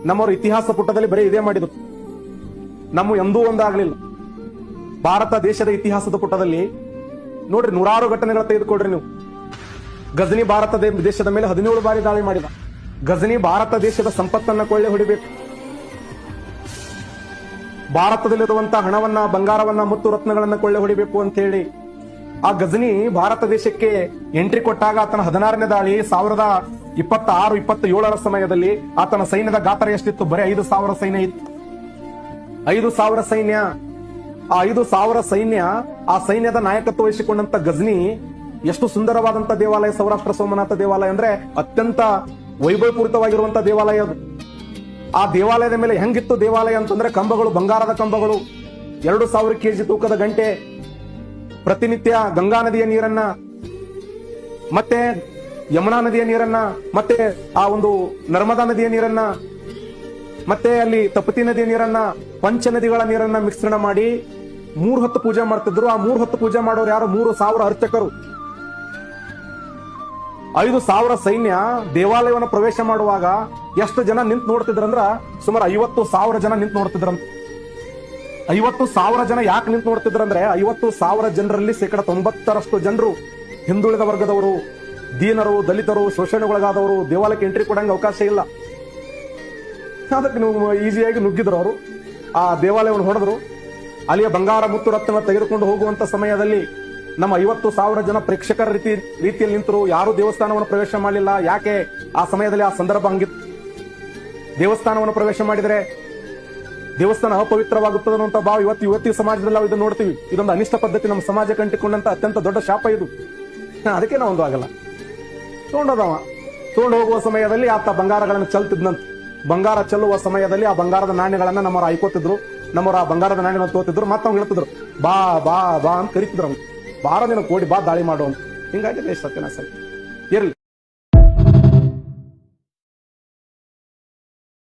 ನಮ್ಮವ್ರ ಇತಿಹಾಸ ಪುಟದಲ್ಲಿ ಬರೀ ಇದೇ ಮಾಡಿದ್ರು. ನಮ್ಮ ಎಂದೂ ಒಂದಾಗ್ಲಿಲ್ಲ. ಭಾರತ ದೇಶದ ಇತಿಹಾಸದ ಪುಟದಲ್ಲಿ ನೋಡ್ರಿ, ನೂರಾರು ಘಟನೆಗಳ ತೆಗೆದುಕೊಡ್ರಿ ನೀವು. ಗಜನಿ ಭಾರತ ದೇಶದ ಮೇಲೆ 17 ಬಾರಿ ದಾಳಿ ಮಾಡಿದ. ಗಜನಿ ಭಾರತ ದೇಶದ ಸಂಪತ್ತನ್ನ ಕೊಳ್ಳೆ ಹೊಡಿಬೇಕು, ಭಾರತದಲ್ಲಿರುವಂತಹ ಹಣವನ್ನ, ಬಂಗಾರವನ್ನ ಮತ್ತು ರತ್ನಗಳನ್ನ ಕೊಳ್ಳೆ ಹೊಡಿಬೇಕು ಅಂತ ಹೇಳಿ ಆ ಗಜನಿ ಭಾರತ ದೇಶಕ್ಕೆ ಎಂಟ್ರಿ ಕೊಟ್ಟಾಗ ಆತನ 16ನೇ ದಾಳಿ 1026-27 ಸಮಯದಲ್ಲಿ ಆತನ ಸೈನ್ಯದ ಗಾತ್ರ ಎಷ್ಟಿತ್ತು? ಬರೀ 5,000 ಸೈನ್ಯ ಇತ್ತು. 5,000 ಸೈನ್ಯ. ಆ 5,000 ಸೈನ್ಯ, ಆ ಸೈನ್ಯದ ನಾಯಕತ್ವ ವಹಿಸಿಕೊಂಡಂತ ಗಜನಿ ಎಷ್ಟು ಸುಂದರವಾದಂತ ದೇವಾಲಯ ಸೌರಾಷ್ಟ್ರ ಸೋಮನಾಥ ದೇವಾಲಯ ಅಂದ್ರೆ ಅತ್ಯಂತ ವೈಭವಪೂರಿತವಾಗಿರುವಂತಹ ದೇವಾಲಯ ಅದು. ಆ ದೇವಾಲಯದ ಮೇಲೆ ಹೆಂಗಿತ್ತು ದೇವಾಲಯ ಅಂತಂದ್ರೆ, ಕಂಬಗಳು ಬಂಗಾರದ ಕಂಬಗಳು, 2,000 kg ತೂಕದ ಗಂಟೆ, ಪ್ರತಿನಿತ್ಯ ಗಂಗಾ ನದಿಯ ನೀರನ್ನ, ಮತ್ತೆ ಯಮುನಾ ನದಿಯ ನೀರನ್ನ, ಮತ್ತೆ ಆ ಒಂದು ನರ್ಮದಾ ನದಿಯ ನೀರನ್ನ, ಮತ್ತೆ ಅಲ್ಲಿ ತಪತಿ ನದಿಯ ನೀರನ್ನ, ಪಂಚ ನದಿಗಳ ನೀರನ್ನ ಮಿಶ್ರಣ ಮಾಡಿ 3 ಹೊತ್ತು ಪೂಜೆ ಮಾಡ್ತಿದ್ರು. ಆ 3 ಹೊತ್ತು ಪೂಜೆ ಮಾಡೋರು ಯಾರು? 3,000 ಅರ್ಚಕರು. 5,000 ಸೈನ್ಯ ದೇವಾಲಯವನ್ನು ಪ್ರವೇಶ ಮಾಡುವಾಗ ಎಷ್ಟು ಜನ ನಿಂತು ನೋಡ್ತಿದ್ರಂದ್ರ, ಸುಮಾರು 50,000 ಜನ ನಿಂತು ನೋಡ್ತಿದ್ರಂತ. 50,000 ಜನ ಯಾಕೆ ನಿಂತು ನೋಡ್ತಿದ್ರಂದ್ರೆ, 50,000 ಜನರಲ್ಲಿ 90% ಜನರು ಹಿಂದುಳಿದ ವರ್ಗದವರು, ದೀನರು, ದಲಿತರು, ಶೋಷಣೆಗೊಳಗಾದವರು. ದೇವಾಲಯಕ್ಕೆ ಎಂಟ್ರಿ ಕೊಡಂಗ ಅವಕಾಶ ಇಲ್ಲ. ಅದಕ್ಕೆ ನೀವು ಈಸಿಯಾಗಿ ನುಗ್ಗಿದ್ರು ಅವರು. ಆ ದೇವಾಲಯವನ್ನು ಹೊಡೆದ್ರು. ಅಲ್ಲಿಯ ಬಂಗಾರ ಮತ್ತು ರತ್ನ ತೆಗೆದುಕೊಂಡು ಹೋಗುವಂತ ಸಮಯದಲ್ಲಿ ನಮ್ಮ 50,000 ಜನ ಪ್ರೇಕ್ಷಕರ ರೀತಿಯಲ್ಲಿ ನಿಂತರು. ಯಾರು ದೇವಸ್ಥಾನವನ್ನು ಪ್ರವೇಶ ಮಾಡಲಿಲ್ಲ. ಯಾಕೆ? ಆ ಸಮಯದಲ್ಲಿ ಆ ಸಂದರ್ಭ ಹಂಗಿತ್ತು. ದೇವಸ್ಥಾನವನ್ನು ಪ್ರವೇಶ ಮಾಡಿದರೆ ದೇವಸ್ಥಾನ ಅಪವಿತ್ರವಾಗುತ್ತದೆ ಅನ್ನುವಂತ ಭಾವ ಇವತ್ತಿನ ಸಮಾಜದಲ್ಲಿ ನಾವು ಇದನ್ನು ನೋಡ್ತೀವಿ. ಇದೊಂದು ಅನಿಷ್ಟ ಪದ್ಧತಿ, ನಮ್ಮ ಸಮಾಜಕ್ಕೆ ಅಂಟಿಕೊಂಡಂತ ಅತ್ಯಂತ ದೊಡ್ಡ ಶಾಪ ಇದು. ಅದಕ್ಕೆ ನಾವೊಂದು ಆಗಲ್ಲ. ತಗೊಂಡು ಹೋಗುವ ಸಮಯದಲ್ಲಿ ಆತ ಬಂಗಾರಗಳನ್ನು ಚೆಲ್ತಿದ್ನಂತ. ಬಂಗಾರ ಚೆಲ್ಲುವ ಸಮಯದಲ್ಲಿ ಆ ಬಂಗಾರದ ನಾಣ್ಯಗಳನ್ನ ನಮ್ಮವ್ರು ಆಯ್ಕೋತಿದ್ರು. ನಮ್ಮವ್ರು ಆ ಬಂಗಾರದ ನಾಣ್ಯಗಳನ್ನು ತೋತಿದ್ರು. ಮತ್ತೆ ಅವ್ನು ಹೇಳ್ತಿದ್ರು, ಬಾ ಬಾ ಬಾ ಅಂತ ಕರಿತಿದ್ರು. ಅವ್ನು ಬಾರ ದಿನ ಕೋಡಿ ಬಾ ದಾಳಿ ಮಾಡುವಂತ. ಹಿಂಗಾಗಿ ದೇಶ ಸತ್ಯನಾಶ ಇರ್ಲಿ.